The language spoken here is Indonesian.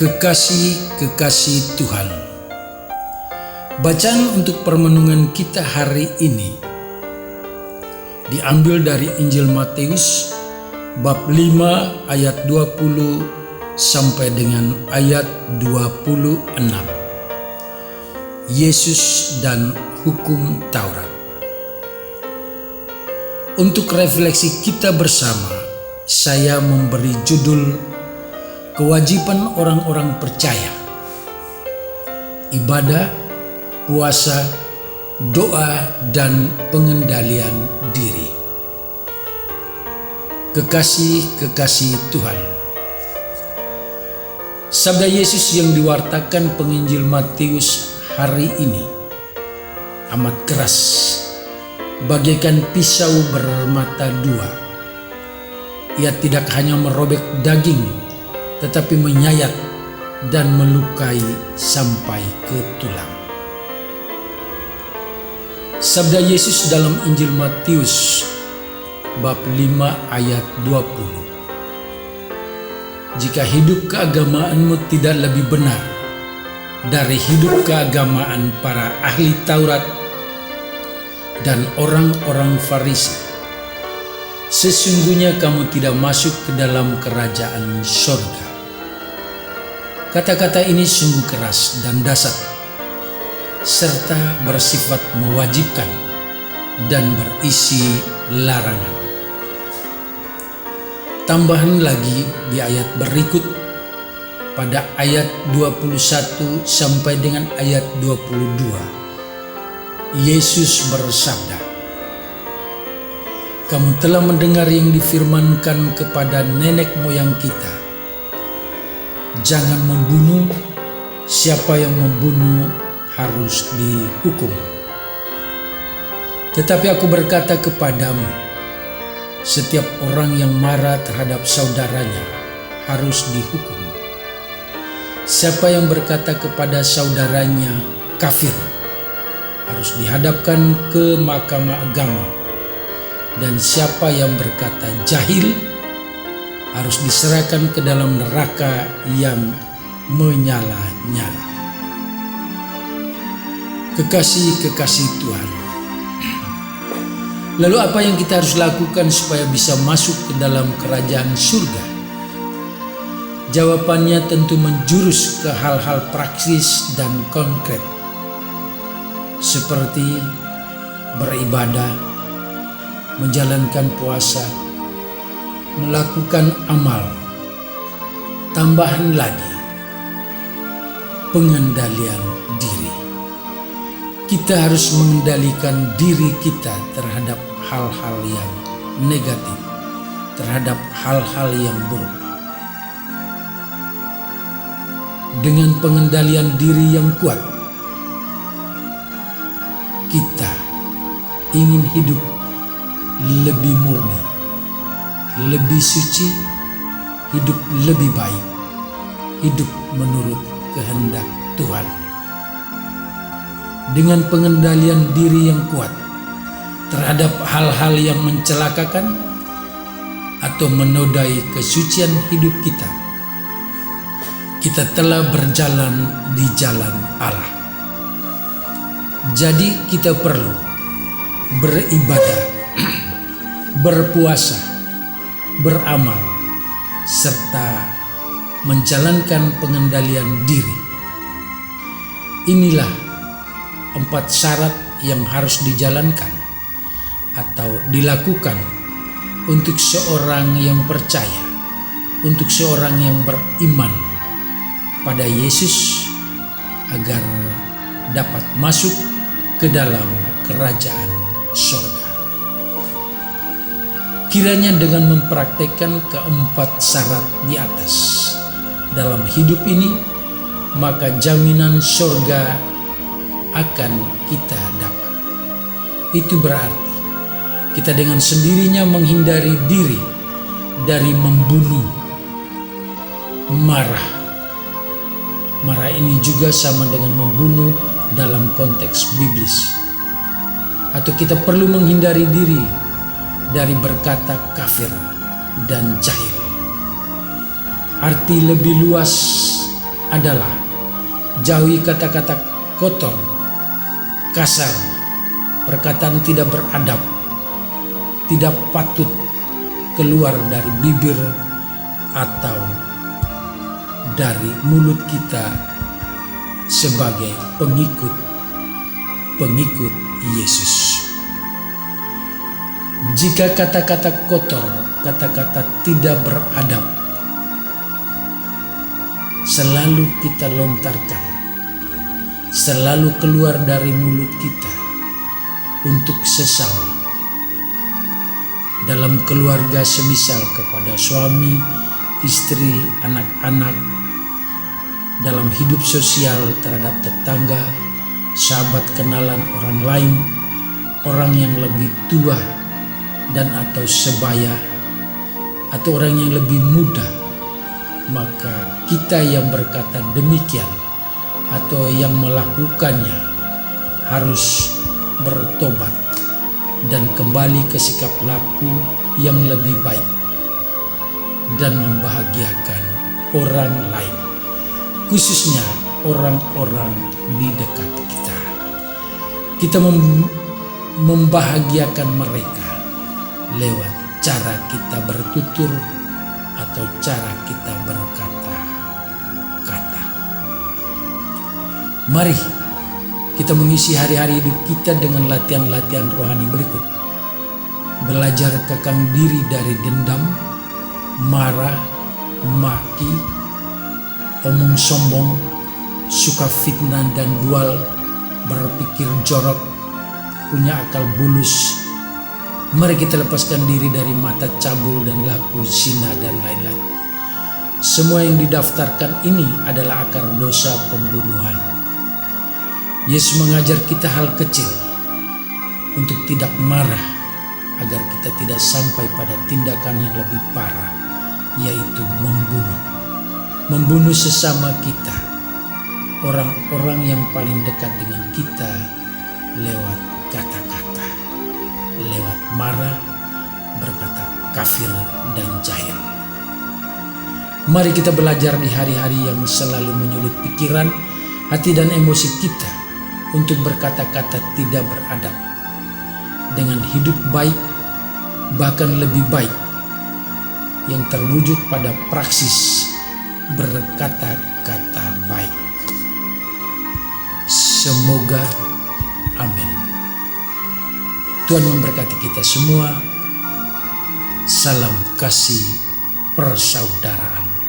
Kekasih-kekasih Tuhan. Bacaan untuk permenungan kita hari ini diambil dari Injil Matius bab 5 ayat 20 sampai dengan ayat 26. Yesus dan hukum Taurat. Untuk refleksi kita bersama, saya memberi judul kewajiban orang-orang percaya, ibadah, puasa, doa, dan pengendalian diri. Kekasih-kekasih Tuhan. Sabda Yesus yang diwartakan penginjil Matius hari ini amat keras, bagaikan pisau bermata dua. Ia tidak hanya merobek daging, tetapi menyayat dan melukai sampai ke tulang. Sabda Yesus dalam Injil Matius bab 5 ayat 20. Jika hidup keagamaanmu tidak lebih benar dari hidup keagamaan para ahli Taurat dan orang-orang Farisi, sesungguhnya kamu tidak masuk ke dalam kerajaan sorga. Kata-kata ini sungguh keras dan dasar, serta bersifat mewajibkan dan berisi larangan. Tambahan lagi di ayat berikut, pada ayat 21 sampai dengan ayat 22, Yesus bersabda, "Kamu telah mendengar yang difirmankan kepada nenek moyang kita, jangan membunuh, siapa yang membunuh harus dihukum. Tetapi aku berkata kepadamu, setiap orang yang marah terhadap saudaranya harus dihukum. Siapa yang berkata kepada saudaranya kafir harus dihadapkan ke mahkamah agama, dan siapa yang berkata jahil harus diserahkan ke dalam neraka yang menyala-nyala." Kekasih-kekasih Tuhan. Lalu apa yang kita harus lakukan supaya bisa masuk ke dalam kerajaan surga? Jawabannya tentu menjurus ke hal-hal praktis dan konkret, seperti beribadah, menjalankan puasa, melakukan amal. Tambahan lagi, pengendalian diri. Kita harus mengendalikan diri kita terhadap hal-hal yang negatif, terhadap hal-hal yang buruk. Dengan pengendalian diri yang kuat, kita ingin hidup lebih murni, lebih suci, hidup lebih baik, hidup menurut kehendak Tuhan. Dengan pengendalian diri yang kuat terhadap hal-hal yang mencelakakan atau menodai kesucian hidup kita, kita telah berjalan di jalan Allah. Jadi kita perlu beribadah, berpuasa, beramal, serta menjalankan pengendalian diri. Inilah 4 syarat yang harus dijalankan atau dilakukan untuk seorang yang percaya, untuk seorang yang beriman pada Yesus, agar dapat masuk ke dalam kerajaan surga. Kiranya dengan mempraktekkan keempat syarat di atas dalam hidup ini, maka jaminan surga akan kita dapat. Itu berarti kita dengan sendirinya menghindari diri dari membunuh, marah. Marah ini juga sama dengan membunuh dalam konteks biblis. Atau kita perlu menghindari diri dari berkata kafir dan jahil. Arti lebih luas adalah jauhi kata-kata kotor, kasar, perkataan tidak beradab, tidak patut keluar dari bibir atau dari mulut kita sebagai pengikut Yesus. Jika kata-kata kotor, kata-kata tidak beradab selalu kita lontarkan, selalu keluar dari mulut kita untuk sesama, dalam keluarga semisal kepada suami, istri, anak-anak, dalam hidup sosial terhadap tetangga, sahabat kenalan orang lain, orang yang lebih tua dan atau sebaya, atau orang yang lebih muda, maka kita yang berkata demikian atau yang melakukannya harus bertobat dan kembali ke sikap laku yang lebih baik dan membahagiakan orang lain, khususnya orang-orang di dekat kita. Kita membahagiakan mereka lewat cara kita bertutur atau cara kita berkata-kata. Mari kita mengisi hari-hari hidup kita dengan latihan-latihan rohani berikut. Belajar kekang diri dari dendam, marah, maki, omong sombong, suka fitnah dan dual, berpikir jorok, punya akal bulus. Mari kita lepaskan diri dari mata cabul dan laku zina dan lain-lain. Semua yang didaftarkan ini adalah akar dosa pembunuhan. Yesus mengajar kita hal kecil untuk tidak marah agar kita tidak sampai pada tindakan yang lebih parah, yaitu membunuh. Membunuh sesama kita, orang-orang yang paling dekat dengan kita lewat kata-kata, lewat marah, berkata kafir dan jahil. Mari kita belajar di hari-hari yang selalu menyulut pikiran, hati dan emosi kita untuk berkata-kata tidak beradab, dengan hidup baik, bahkan lebih baik, yang terwujud pada praksis berkata-kata baik. Semoga amin. Tuhan memberkati kita semua. Salam kasih persaudaraan.